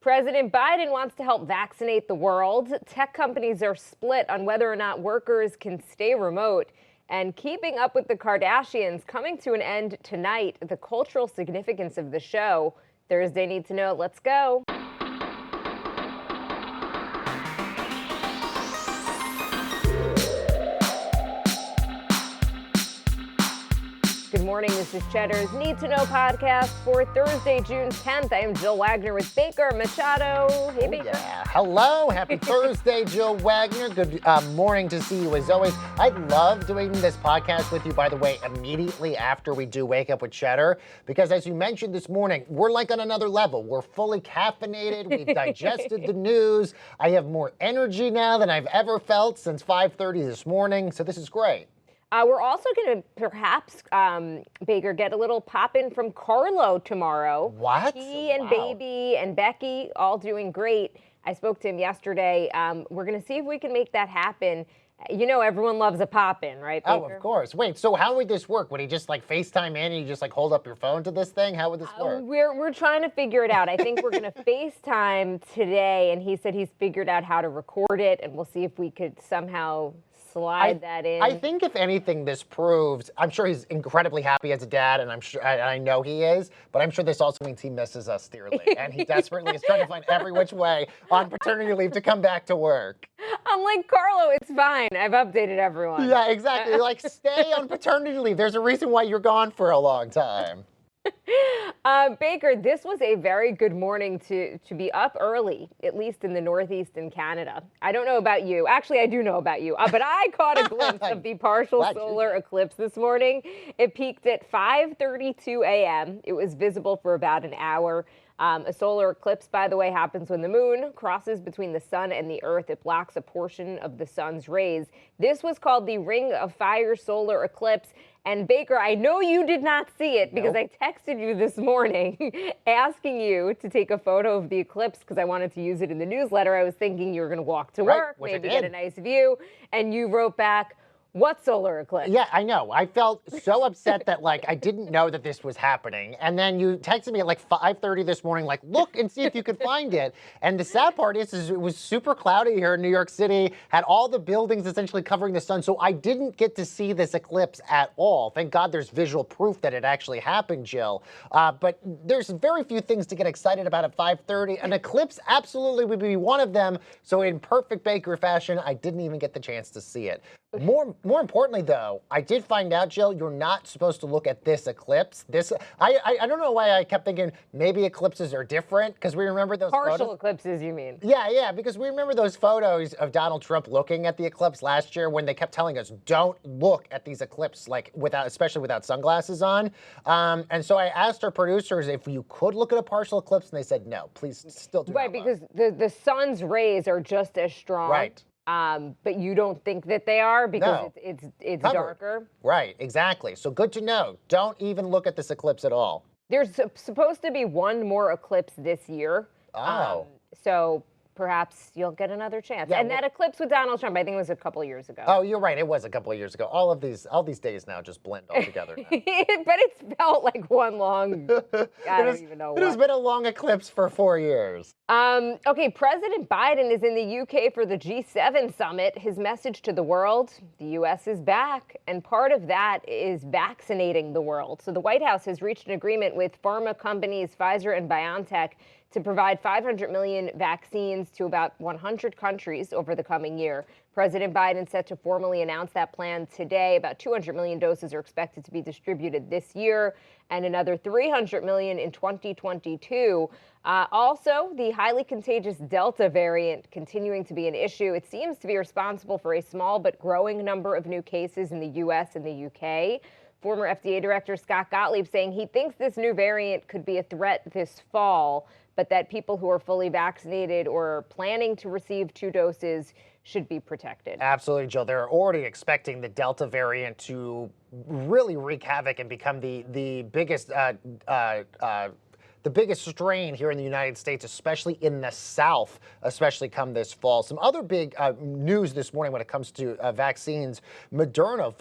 President Biden wants to help vaccinate the world. Tech companies are split on whether or not workers can stay remote. And keeping up with the Kardashians coming to an end tonight. The cultural significance of the show. Thursday Need to Know. Let's go. Good morning, this is Cheddar's Need to Know podcast for Thursday, June 10th. I am Jill Wagner with Baker Machado. Hey, Baker. Yeah. Hello, happy Thursday, Jill Wagner. Good morning to see you as always. I love doing this podcast with you, by the way, immediately after we do Wake Up with Cheddar, because as you mentioned this morning, we're like on another level. We're fully caffeinated. We've digested the news. I have more energy now than I've ever felt since 5:30 this morning, so this is great. We're also going to perhaps, Baker, get a little pop-in from Carlo tomorrow. What? He and Baby and Becky all doing great. I spoke to him yesterday. We're going to see if we can make that happen. You know, everyone loves a pop-in, right, Baker? Oh, of course. Wait, so how would this work? Would he just like FaceTime in and you just like hold up your phone to this thing? How would this work? We're trying to figure it out. I think we're going to FaceTime today, and he said he's figured out how to record it, and we'll see if we could somehow slide that in. I think if anything, this proves, I'm sure he's incredibly happy as a dad, and I know he is, but I'm sure this also means he misses us dearly, and he desperately is trying to find every which way on paternity leave to come back to work. I'm like, Carlo, it's fine. I've updated everyone. Yeah, exactly. Like, stay on paternity leave. There's a reason why you're gone for a long time. Baker, this was a very good morning to be up early, at least in the Northeast in Canada. I don't know about you. Actually, I do know about you. But I caught a glimpse of the partial solar eclipse this morning. It peaked at 5:32 a.m. It was visible for about an hour. A solar eclipse, by the way, happens when the moon crosses between the sun and the earth. It blocks a portion of the sun's rays. This was called the Ring of Fire solar eclipse. And Baker, I know you did not see it because I texted you this morning asking you to take a photo of the eclipse because I wanted to use it in the newsletter. I was thinking you were going to walk to work, maybe get a nice view. And you wrote back, what solar eclipse? Yeah, I know. I felt so upset that, like, I didn't know that this was happening. And then you texted me at, like, 5:30 this morning, like, look and see if you could find it. And the sad part is it was super cloudy here in New York City, had all the buildings essentially covering the sun. So I didn't get to see this eclipse at all. Thank God there's visual proof that it actually happened, Jill. But there's very few things to get excited about at 5:30. An eclipse absolutely would be one of them. So in perfect Baker fashion, I didn't even get the chance to see it. More importantly, though, I did find out, Jill, you're not supposed to look at this eclipse. I don't know why I kept thinking maybe eclipses are different, because we remember those partial eclipses, you mean? Yeah, because we remember those photos of Donald Trump looking at the eclipse last year when they kept telling us, don't look at these eclipses, like especially without sunglasses on. And so I asked our producers if you could look at a partial eclipse, and they said no, please still do not. Right, because the sun's rays are just as strong. Right. But you don't think that they are because it's darker? Right, exactly. So good to know. Don't even look at this eclipse at all. There's supposed to be one more eclipse this year. Oh. So perhaps you'll get another chance. Yeah, and that eclipse with Donald Trump, I think it was a couple of years ago. Oh, you're right. It was a couple of years ago. All these days now just blend all together now. But it's felt like one long, I don't even know what. It has been a long eclipse for 4 years. Okay, President Biden is in the UK for the G7 summit. His message to the world, the U.S. is back. And part of that is vaccinating the world. So the White House has reached an agreement with pharma companies Pfizer and BioNTech to provide 500 million vaccines to about 100 countries over the coming year. President Biden set to formally announce that plan today. About 200 million doses are expected to be distributed this year and another 300 million in 2022. Also, the highly contagious Delta variant continuing to be an issue. It seems to be responsible for a small but growing number of new cases in the U.S. and the U.K. Former FDA Director Scott Gottlieb saying he thinks this new variant could be a threat this fall, but that people who are fully vaccinated or planning to receive 2 doses should be protected. Absolutely, Jill. They're already expecting the Delta variant to really wreak havoc and become the biggest the biggest strain here in the United States, especially in the South, especially come this fall. Some other big news this morning when it comes to vaccines. Moderna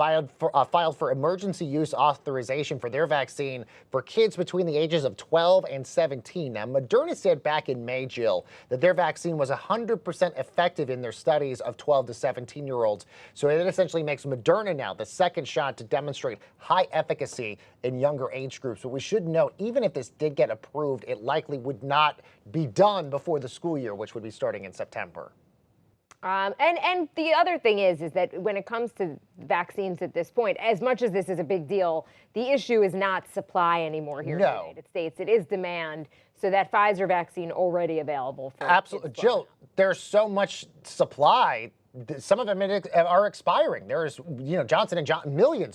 filed for emergency use authorization for their vaccine for kids between the ages of 12 and 17. Now, Moderna said back in May, Jill, that their vaccine was 100% effective in their studies of 12 to 17-year-olds. So it essentially makes Moderna now the second shot to demonstrate high efficacy in younger age groups. But we should note, even if this did get approved, it likely would not be done before the school year, which would be starting in September. And the other thing is that when it comes to vaccines at this point, as much as this is a big deal, the issue is not supply anymore here in the United States. It is demand. So that Pfizer vaccine already available for absolutely, Jill. There's so much supply. Some of them are expiring. There's, millions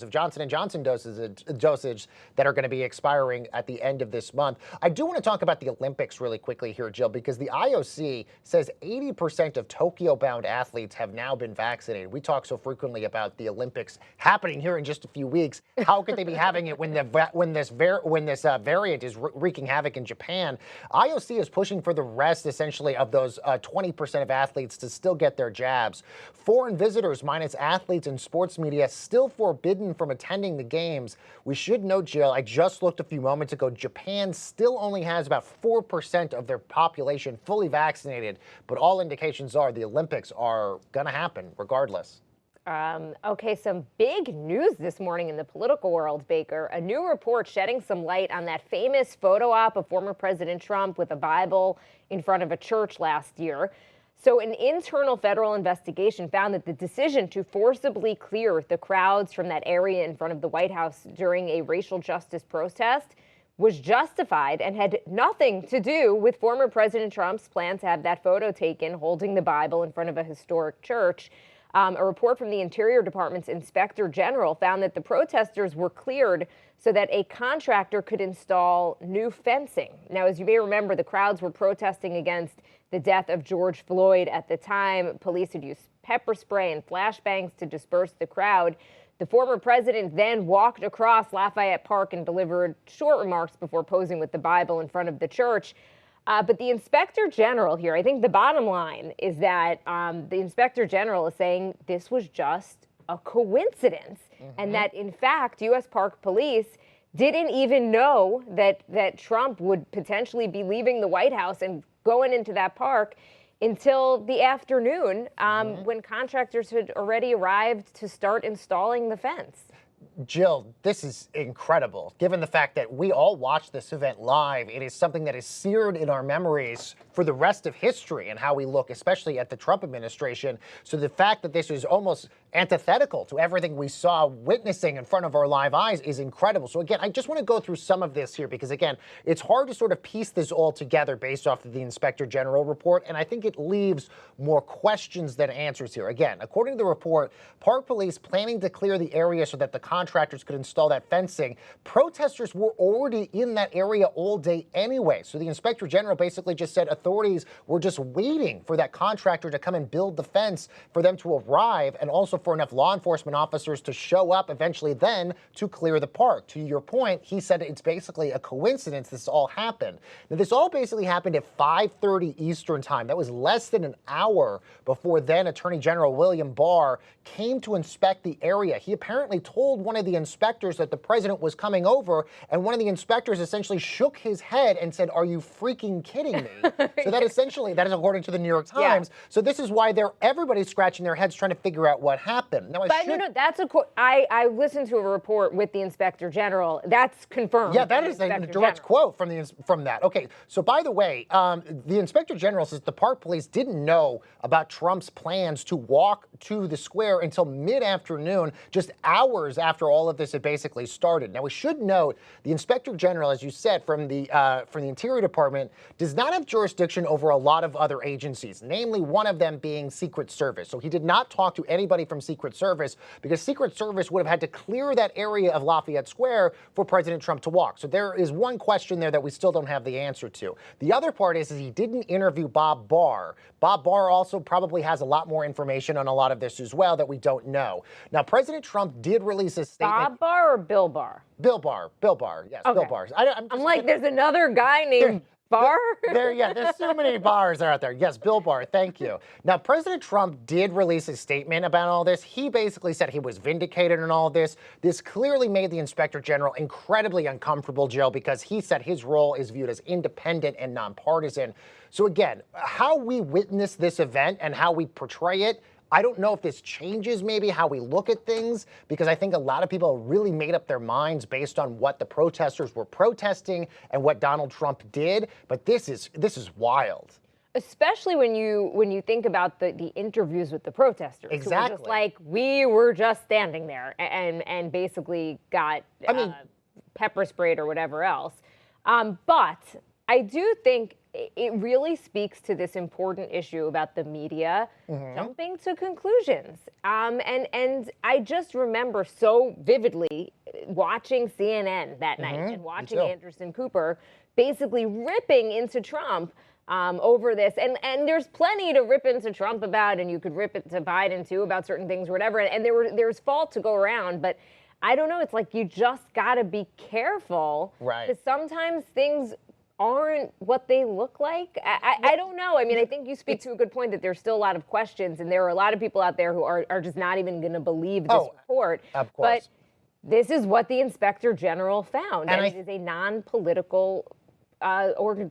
of Johnson & Johnson dosage that are going to be expiring at the end of this month. I do want to talk about the Olympics really quickly here, Jill, because the IOC says 80% of Tokyo-bound athletes have now been vaccinated. We talk so frequently about the Olympics happening here in just a few weeks. How could they be having it when this variant is wreaking havoc in Japan? IOC is pushing for the rest, essentially, of those 20% of athletes to still get their jabs. Foreign visitors, minus athletes and sports media, still forbidden from attending the games. We should note, Jill, I just looked a few moments ago, Japan still only has about 4% of their population fully vaccinated, but all indications are the Olympics are going to happen regardless. Okay, some big news this morning in the political world, Baker. A new report shedding some light on that famous photo op of former President Trump with a Bible in front of a church last year. So an internal federal investigation found that the decision to forcibly clear the crowds from that area in front of the White House during a racial justice protest was justified and had nothing to do with former President Trump's plan to have that photo taken holding the Bible in front of a historic church. A report from the Interior Department's Inspector General found that the protesters were cleared so that a contractor could install new fencing. Now, as you may remember, the crowds were protesting against the death of George Floyd at the time. Police had used pepper spray and flashbangs to disperse the crowd. The former president then walked across Lafayette Park and delivered short remarks before posing with the Bible in front of the church. But the Inspector General here, I think the bottom line is that the Inspector General is saying this was just a coincidence, and that, in fact, U.S. Park Police didn't even know that Trump would potentially be leaving the White House and going into that park until the afternoon when contractors had already arrived to start installing the fence. Jill, this is incredible. Given the fact that we all watched this event live, it is something that is seared in our memories for the rest of history and how we look, especially at the Trump administration. So the fact that this is almost antithetical to everything we saw witnessing in front of our live eyes is incredible. So again, I just want to go through some of this here because, again, it's hard to sort of piece this all together based off of the Inspector General report, and I think it leaves more questions than answers here. Again, according to the report, Park Police planning to clear the area so that the contractors could install that fencing. Protesters were already in that area all day anyway. So the Inspector General basically just said authorities were just waiting for that contractor to come and build the fence for them to arrive, and also for enough law enforcement officers to show up eventually then to clear the park. To your point, he said it's basically a coincidence this all happened. Now, this all basically happened at 5:30 Eastern time. That was less than an hour before then Attorney General William Barr came to inspect the area. He apparently told one of the inspectors that the president was coming over, and one of the inspectors essentially shook his head and said, "Are you freaking kidding me?" So that essentially, that is according to the New York Times. Yeah. So this is why everybody's scratching their heads trying to figure out what happened. Now, that's I listened to a report with the Inspector General. That's confirmed. Yeah, that is a direct quote from that. Okay, so by the way, the Inspector General says the Park Police didn't know about Trump's plans to walk to the square until mid-afternoon, just hours after all of this had basically started. Now, we should note the Inspector General, as you said, from the Interior Department, does not have jurisdiction over a lot of other agencies, namely one of them being Secret Service. So he did not talk to anybody from Secret Service because Secret Service would have had to clear that area of Lafayette Square for President Trump to walk. So there is one question there that we still don't have the answer to. The other part is he didn't interview Bob Barr. Bob Barr also probably has a lot more information on a lot of this as well that we don't know. Now, President Trump did release a statement. Bob Barr or Bill Barr? Bill Barr, yes, Okay. Bill Barr. I'm like, there's another guy named Barr? There's so many bars out there. Yes, Bill Barr, thank you. Now, President Trump did release a statement about all this. He basically said he was vindicated in all this. This clearly made the Inspector General incredibly uncomfortable, Jill, because he said his role is viewed as independent and nonpartisan. So again, how we witness this event and how we portray it, I don't know if this changes maybe how we look at things, because I think a lot of people really made up their minds based on what the protesters were protesting and what Donald Trump did. But this is wild. Especially when you think about the interviews with the protesters. Exactly. Who were just like, we were just standing there and basically got pepper sprayed or whatever else. But I do think it really speaks to this important issue about the media jumping to conclusions. And I just remember so vividly watching CNN that night and watching Anderson Cooper basically ripping into Trump over this. And there's plenty to rip into Trump about, and you could rip it to Biden too about certain things or whatever. And there's fault to go around, but I don't know. It's like you just got to be careful. Right. Because sometimes things aren't what they look like. I don't know. I mean, I think you speak to a good point that there's still a lot of questions, and there are a lot of people out there who are just not even going to believe this report. Of course. But this is what the Inspector General found, and it is a non-political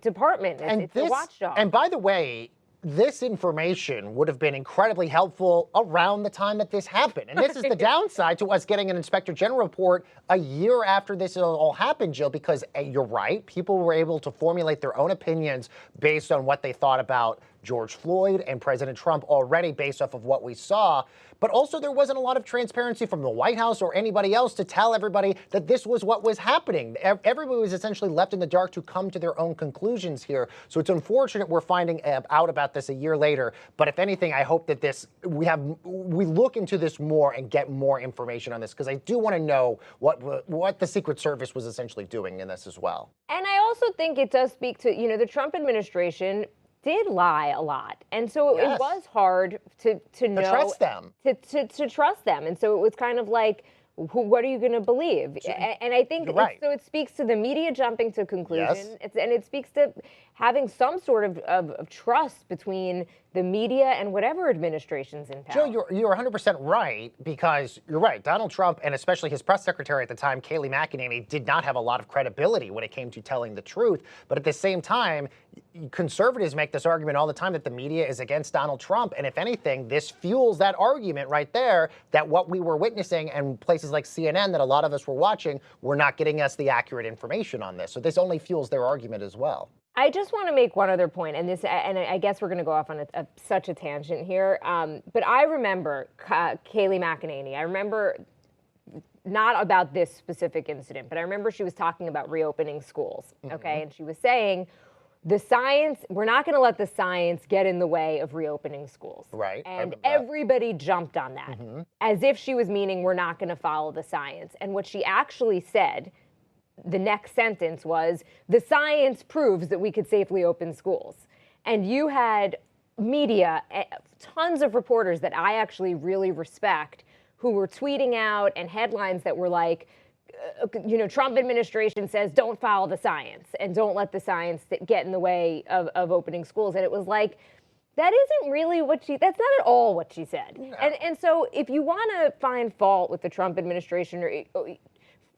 department. It's a watchdog. And by the way, this information would have been incredibly helpful around the time that this happened. And this is the downside to us getting an Inspector General report a year after this all happened, Jill, because you're right, people were able to formulate their own opinions based on what they thought about George Floyd and President Trump already based off of what we saw. But also there wasn't a lot of transparency from the White House or anybody else to tell everybody that this was what was happening. Everybody was essentially left in the dark to come to their own conclusions here. So it's unfortunate we're finding out about this a year later. But if anything, I hope that we look into this more and get more information on this, because I do want to know what the Secret Service was essentially doing in this as well. And I also think it does speak to, the Trump administration did lie a lot, and so it was hard to know, trust them, to trust them, and so it was kind of like, what are you going to believe? And I think so. It speaks to the media jumping to conclusion, and it speaks to having some sort of trust between the media and whatever administration's in power. Joe, you're 100% right, because you're right. Donald Trump, and especially his press secretary at the time, Kayleigh McEnany, did not have a lot of credibility when it came to telling the truth. But at the same time, conservatives make this argument all the time that the media is against Donald Trump. And if anything, this fuels that argument right there, that what we were witnessing and places like CNN that a lot of us were watching were not getting us the accurate information on this. So this only fuels their argument as well. I just want to make one other point, and I guess we're going to go off on such a tangent here. But I remember Kayleigh McEnany. I remember not about this specific incident, but I remember she was talking about reopening schools. Okay, and she was saying, we're not going to let the science get in the way of reopening schools. Right. And everybody jumped on that, as if she was meaning we're not going to follow the science. And what she actually said, the next sentence was, the science proves that we could safely open schools. And you had media, tons of reporters that I actually really respect, who were tweeting out and headlines that were like, Trump administration says don't follow the science and don't let the science get in the way of opening schools. And it was like, that isn't really that's not at all what she said. No. And so if you want to find fault with the Trump administration, or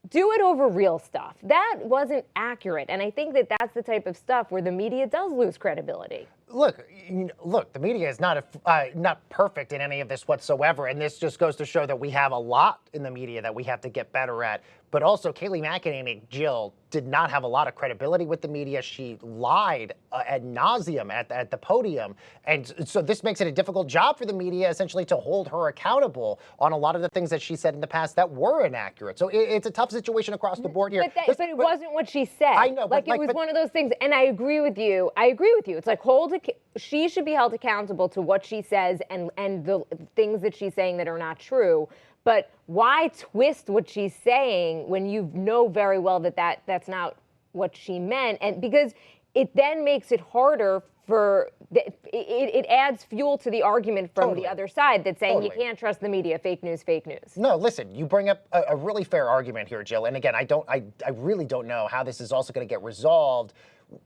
do it over real stuff. That wasn't accurate. And I think that's the type of stuff where the media does lose credibility. Look, the media is not perfect in any of this whatsoever, and this just goes to show that we have a lot in the media that we have to get better at. But also, Kayleigh McEnany, Jill, did not have a lot of credibility with the media. She lied ad nauseum at the podium, and so this makes it a difficult job for the media, essentially, to hold her accountable on a lot of the things that she said in the past that were inaccurate. So it's a tough situation across the board here. But it wasn't what she said. I know, it was one of those things, and I agree with you. It's like she should be held accountable to what she says and the things that she's saying that are not true. But why twist what she's saying when you know very well that's not what she meant? And because it then makes it harder it adds fuel to the argument from Totally. the other side that's saying you Totally. can't trust the media, fake news, fake news. No, listen, you bring up a really fair argument here, Jill. And again, I really don't know how this is also going to get resolved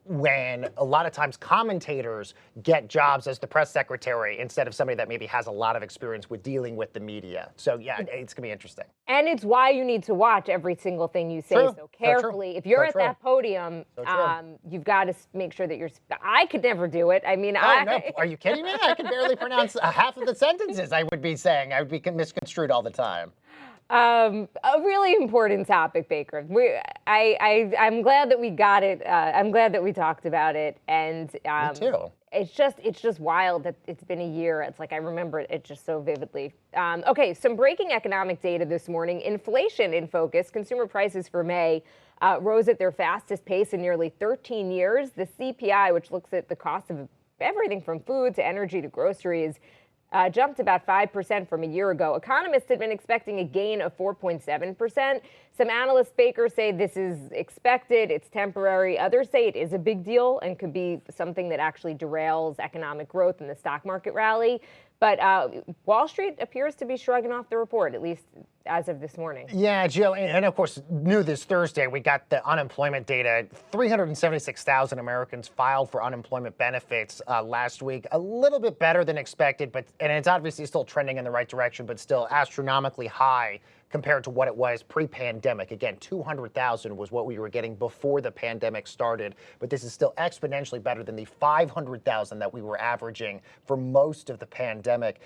when a lot of times commentators get jobs as the press secretary instead of somebody that maybe has a lot of experience with dealing with the media. So yeah, it's gonna be interesting. And it's why you need to watch every single thing you say True. so carefully. true. If you're So at true. that podium, So true. you've got to make sure that I could never do it. I mean, Oh no, are you kidding me? I can barely pronounce half of the sentences I would be saying. I would be misconstrued all the time. A really important topic, Baker. I'm glad that we got it. I'm glad that we talked about it. And Me too. it's just wild that it's been a year. It's like I remember it just so vividly. Okay, some breaking economic data this morning. Inflation in focus. Consumer prices for May rose at their fastest pace in nearly 13 years. The CPI, which looks at the cost of everything from food to energy to groceries, jumped about 5% from a year ago. Economists had been expecting a gain of 4.7%. Some analysts, Baker, say this is expected, it's temporary. Others say it is a big deal and could be something that actually derails economic growth in the stock market rally. But Wall Street appears to be shrugging off the report, at least as of this morning. Yeah, Jill, and of course, new this Thursday, we got the unemployment data. 376,000 Americans filed for unemployment benefits last week. A little bit better than expected, and it's obviously still trending in the right direction, but still astronomically high compared to what it was pre-pandemic. Again, 200,000 was what we were getting before the pandemic started, but this is still exponentially better than the 500,000 that we were averaging for most of the pandemic.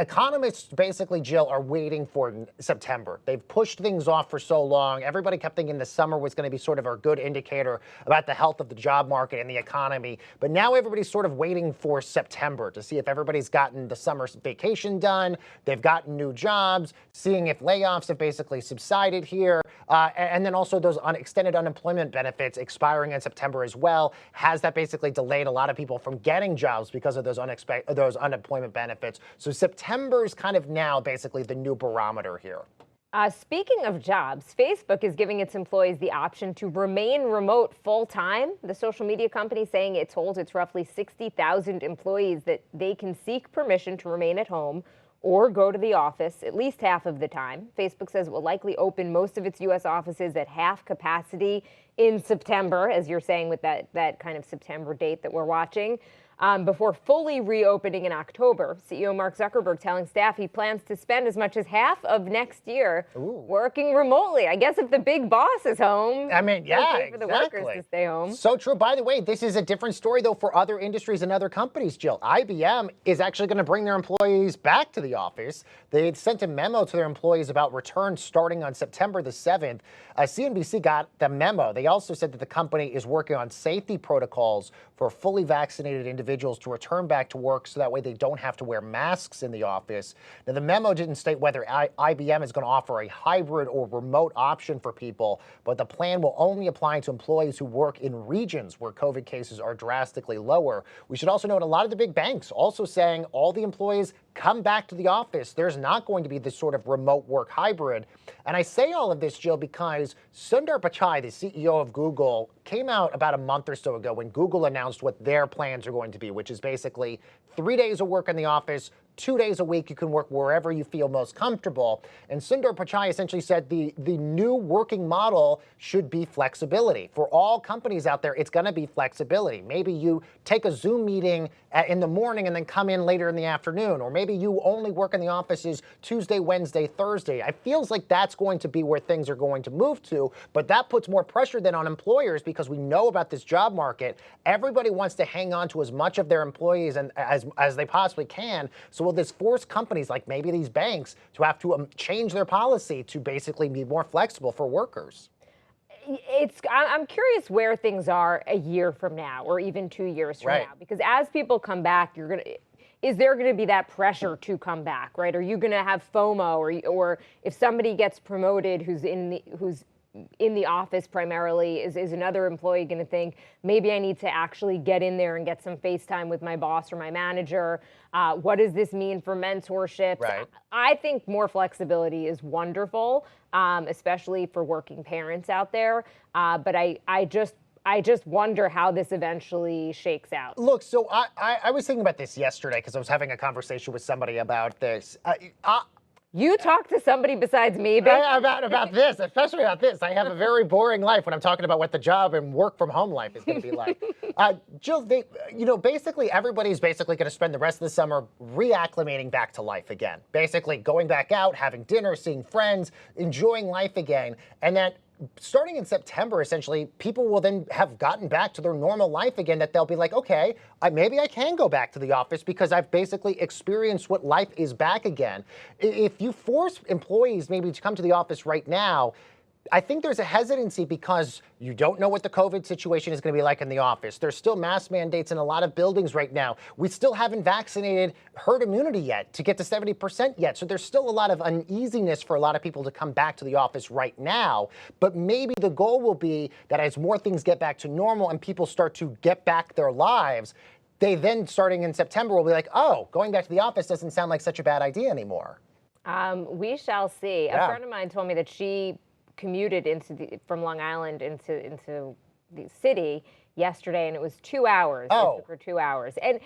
Economists basically, Jill, are waiting for September. They've pushed things off for so long. Everybody kept thinking the summer was going to be sort of a good indicator about the health of the job market and the economy, but now everybody's sort of waiting for September to see if everybody's gotten the summer vacation done, they've gotten new jobs, seeing if layoffs have basically subsided here, and then also those extended unemployment benefits expiring in September as well. Has that basically delayed a lot of people from getting jobs because of those unemployment benefits? So September is kind of now basically the new barometer here. Speaking of jobs, Facebook is giving its employees the option to remain remote full-time. The social media company saying it told its roughly 60,000 employees that they can seek permission to remain at home or go to the office at least half of the time. Facebook says it will likely open most of its U.S. offices at half capacity in September, as you're saying with that kind of September date that we're watching, before fully reopening in October. CEO Mark Zuckerberg telling staff he plans to spend as much as half of next year working remotely. I guess if the big boss is home, I mean, it's okay yeah, for the exactly. workers to stay home. So true. By the way, this is a different story, though, for other industries and other companies, Jill. IBM is actually going to bring their employees back to the office. They had sent a memo to their employees about return starting on September the 7th. CNBC got the memo. They also said that the company is working on safety protocols for fully vaccinated individuals to return back to work so that way they don't have to wear masks in the office. Now, the memo didn't state whether IBM is going to offer a hybrid or remote option for people, but the plan will only apply to employees who work in regions where COVID cases are drastically lower. We should also note a lot of the big banks also saying all the employees come back to the office. There's not going to be this sort of remote work hybrid. And I say all of this, Jill, because Sundar Pichai, the CEO of Google, came out about a month or so ago when Google announced what their plans are going to be, which is basically 3 days of work in the office, 2 days a week you can work wherever you feel most comfortable. And Sundar Pichai essentially said the new working model should be flexibility. For all companies out there, it's going to be flexibility. Maybe you take a Zoom meeting in the morning and then come in later in the afternoon, or maybe you only work in the offices Tuesday, Wednesday, Thursday. It feels like that's going to be where things are going to move to, but that puts more pressure then on employers because we know about this job market. Everybody wants to hang on to as much of their employees and as they possibly can. So will this force companies like maybe these banks to have to change their policy to basically be more flexible for workers? I'm curious where things are a year from now or even 2 years from now, because as people come back, is there going to be that pressure to come back, right? Are you going to have FOMO, or if somebody gets promoted who's in the office primarily, is another employee going to think, maybe I need to actually get in there and get some FaceTime with my boss or my manager? What does this mean for mentorship? Right. I think more flexibility is wonderful, especially for working parents out there. But I just wonder how this eventually shakes out. Look, so I was thinking about this yesterday because I was having a conversation with somebody about this. You talk to somebody besides me, babe? About this, especially about this. I have a very boring life when I'm talking about what the job and work from home life is going to be like. Jill, basically everybody's basically going to spend the rest of the summer reacclimating back to life again. Basically going back out, having dinner, seeing friends, enjoying life again. And then starting in September, essentially, people will then have gotten back to their normal life again, that they'll be like, okay, maybe I can go back to the office because I've basically experienced what life is back again. If you force employees maybe to come to the office right now, I think there's a hesitancy because you don't know what the COVID situation is going to be like in the office. There's still mask mandates in a lot of buildings right now. We still haven't vaccinated herd immunity yet to get to 70% yet. So there's still a lot of uneasiness for a lot of people to come back to the office right now. But maybe the goal will be that as more things get back to normal and people start to get back their lives, they then, starting in September, will be like, oh, going back to the office doesn't sound like such a bad idea anymore. We shall see. Yeah. A friend of mine told me that she commuted from Long Island into the city yesterday, and it was 2 hours. Oh. It took her 2 hours. And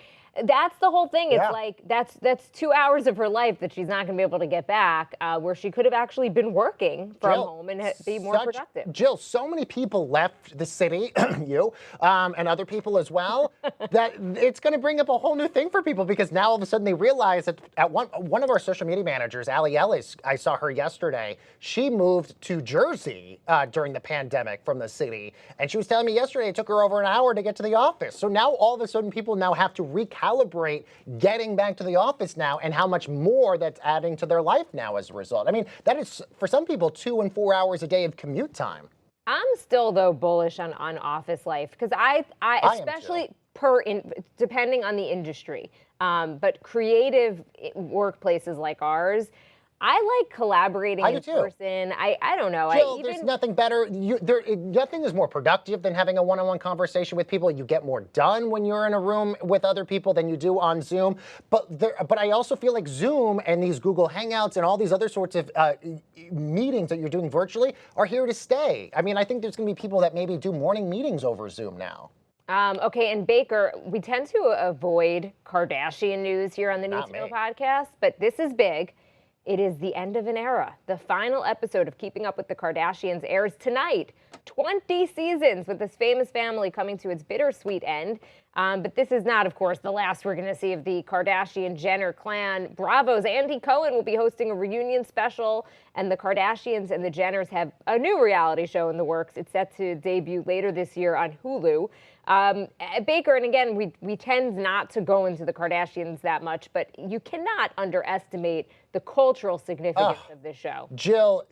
that's the whole thing. It's like that's 2 hours of her life that she's not going to be able to get back, where she could have actually been working from home and be more productive. Jill, so many people left the city, you, and other people as well, that it's going to bring up a whole new thing for people, because now all of a sudden they realize that at one of our social media managers, Allie Ellis, I saw her yesterday, she moved to Jersey during the pandemic from the city, and she was telling me yesterday it took her over an hour to get to the office. So now all of a sudden people now have to recalibrate getting back to the office now, and how much more that's adding to their life now as a result. I mean, that is, for some people, 2 and 4 hours a day of commute time. I'm still, though, bullish on office life, because I especially depending on the industry, but creative workplaces like ours, I like collaborating in person. I don't know. Jill, there's nothing better. Nothing is more productive than having a one-on-one conversation with people. You get more done when you're in a room with other people than you do on Zoom. But I also feel like Zoom and these Google Hangouts and all these other sorts of meetings that you're doing virtually are here to stay. I mean, I think there's going to be people that maybe do morning meetings over Zoom now. Okay, and Baker, we tend to avoid Kardashian news here on the Need2Know podcast, but this is big. It is the end of an era. The final episode of Keeping Up with the Kardashians airs tonight. 20 seasons with this famous family coming to its bittersweet end. But this is not, of course, the last we're going to see of the Kardashian-Jenner clan. Bravo's Andy Cohen will be hosting a reunion special, and the Kardashians and the Jenners have a new reality show in the works. It's set to debut later this year on Hulu. Baker, and again, we tend not to go into the Kardashians that much, but you cannot underestimate the cultural significance of this show. Jill,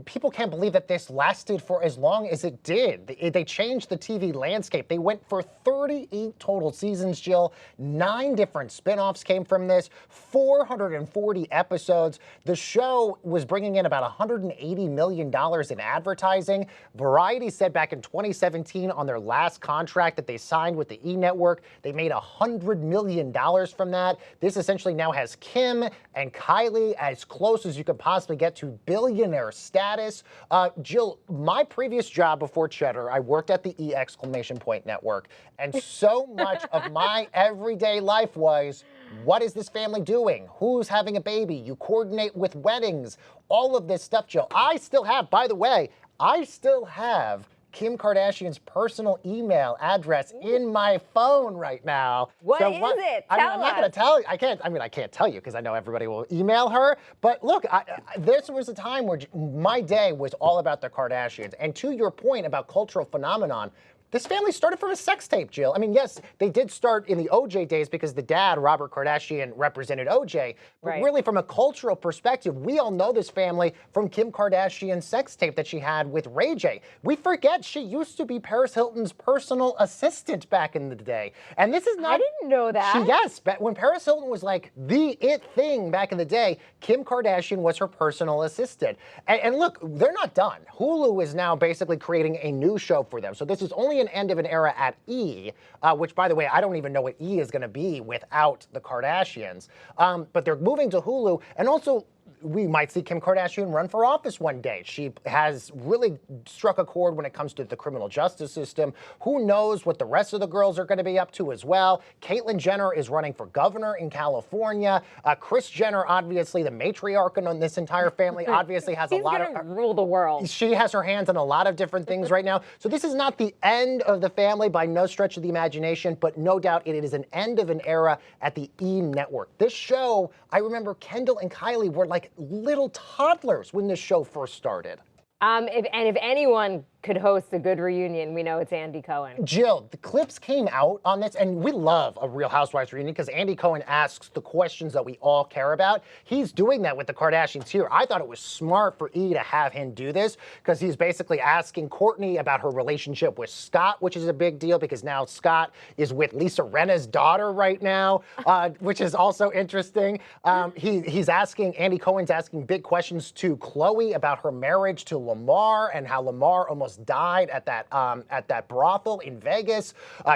people can't believe that this lasted for as long as it did. They changed the TV landscape. They went for 38 total seasons, Jill. 9 different spinoffs came from this, 440 episodes. The show was bringing in about $180 million in advertising. Variety said back in 2017 on their last contract that they signed with the E! Network, they made $100 million from that. This essentially now has Kim and Kylie as close as you could possibly get to billionaire status. Jill, my previous job before Cheddar, I worked at the E! Network, and so much of my everyday life was, what is this family doing? Who's having a baby? You coordinate with weddings, all of this stuff, Jill. By the way, I still have Kim Kardashian's personal email address in my phone right now. What is it? I'm not going to tell you. I can't tell you because I know everybody will email her. But look, this was a time where my day was all about the Kardashians. And to your point about cultural phenomenon, this family started from a sex tape, Jill. I mean, yes, they did start in the OJ days because the dad, Robert Kardashian, represented OJ. But really, from a cultural perspective, we all know this family from Kim Kardashian's sex tape that she had with Ray J. We forget she used to be Paris Hilton's personal assistant back in the day. And this is not... I didn't know that. Yes, but when Paris Hilton was like the it thing back in the day, Kim Kardashian was her personal assistant. And look, they're not done. Hulu is now basically creating a new show for them. So this is only an end of an era at E! Which, by the way, I don't even know what E! is going to be without the Kardashians. But they're moving to Hulu. And also, we might see Kim Kardashian run for office one day. She has really struck a chord when it comes to the criminal justice system. Who knows what the rest of the girls are going to be up to as well. Caitlyn Jenner is running for governor in California. Kris Jenner, obviously the matriarch in this entire family, obviously has a lot of... She's going to rule the world. She has her hands on a lot of different things right now. So this is not the end of the family by no stretch of the imagination, but no doubt it is an end of an era at the E! Network. This show, I remember Kendall and Kylie were like little toddlers when this show first started. If anyone could host a good reunion, we know it's Andy Cohen. Jill, the clips came out on this, and we love a Real Housewives reunion because Andy Cohen asks the questions that we all care about. He's doing that with the Kardashians here. I thought it was smart for E! to have him do this because he's basically asking Kourtney about her relationship with Scott, which is a big deal because now Scott is with Lisa Rinna's daughter right now, which is also interesting. Andy Cohen's asking big questions to Khloe about her marriage to Lamar and how Lamar almost died at that brothel in Vegas,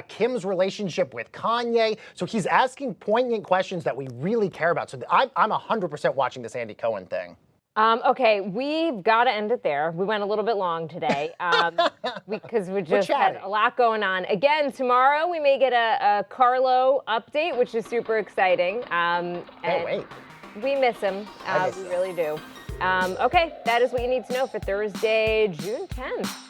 Kim's relationship with Kanye. So he's asking poignant questions that we really care about. So I'm 100% watching this Andy Cohen thing. Okay, we've got to end it there. We went a little bit long today because we just had a lot going on. Again, tomorrow we may get a Carlo update, which is super exciting. Can't wait. We miss him. We really do. Okay, that is what you need to know for Thursday, June 10th.